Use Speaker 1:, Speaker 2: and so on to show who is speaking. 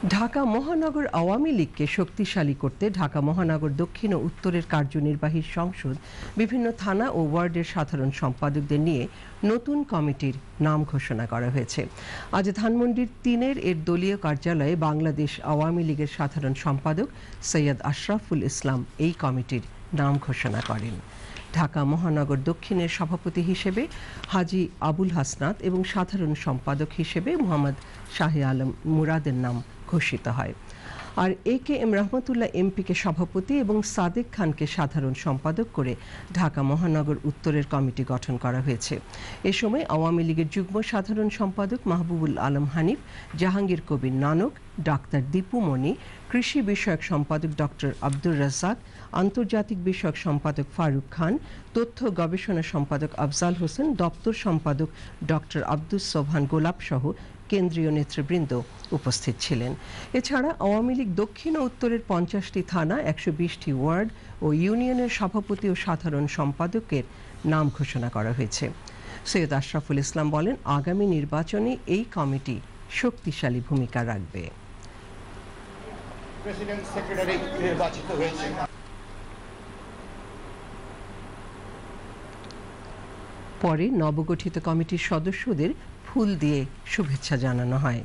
Speaker 1: ঢাকা মহানগর আওয়ামী লীগকে শক্তিশালী করতে ঢাকা মহানগর দক্ষিণ ও উত্তরের কার্যনির্বাহী সংসদ বিভিন্ন থানা ও ওয়ার্ডের সাধারণ সম্পাদকদের নিয়ে নতুন কমিটির নাম ঘোষণা করা হয়েছে। আজ ধানমন্ডির ৩-এর দলীয় কার্যালয়ে বাংলাদেশ আওয়ামী লীগের সাধারণ সম্পাদক সৈয়দ আশরাফুল ইসলাম এই কমিটির নাম ঘোষণা করেন। ঢাকা মহানগর দক্ষিণের সভাপতি হিসেবে হাজী আবুল হাসনাত এবং সাধারণ সম্পাদক হিসেবে মোহাম্মদ শাহে আলম মুরাদের নাম ঘোষিত হয়। আর এ.কে.এম. রহমতুল্লাহ এমপিকে সভাপতি এবং সাদেক খানকে সাধারণ সম্পাদক করে ঢাকা মহানগর উত্তরের কমিটি গঠন করা হয়েছে। এ সময় আওয়ামী লীগের যুগ্ম সাধারণ সম্পাদক মাহবুবুল আলম হানিফ, জাহাঙ্গীর কবির নানক, ডাক্তার দীপু মনি, কৃষি বিষয়ক সম্পাদক ডক্টর আব্দুর রাজ্জাক, আন্তর্জাতিক বিষয়ক সম্পাদক ফারুক খান, তথ্য গবেষণা সম্পাদক আফজাল হোসেন, দপ্তর সম্পাদক ডক্টর আব্দুস সোবহান গোলাপ সহ কেন্দ্রীয় নেতৃবৃন্দ উপস্থিত ছিলেন। এছাড়া আওয়ামী লীগ দক্ষিণ ও উত্তরের ৫০টি থানা, ১২০টি ওয়ার্ড ও ইউনিয়নের সভাপতি ও সাধারণ সম্পাদকের নাম ঘোষণা করা হয়েছে। সৈয়দ আশরাফুল ইসলাম বলেন, আগামী নির্বাচনে এই কমিটি শক্তিশালী ভূমিকা রাখবে।
Speaker 2: প্রেসিডেন্ট সেক্রেটারি নির্বাচিত হয়েছে।
Speaker 1: পরে নবগঠিত কমিটির সদস্যদের ফুল দিয়ে শুভেচ্ছা জানানো হয়।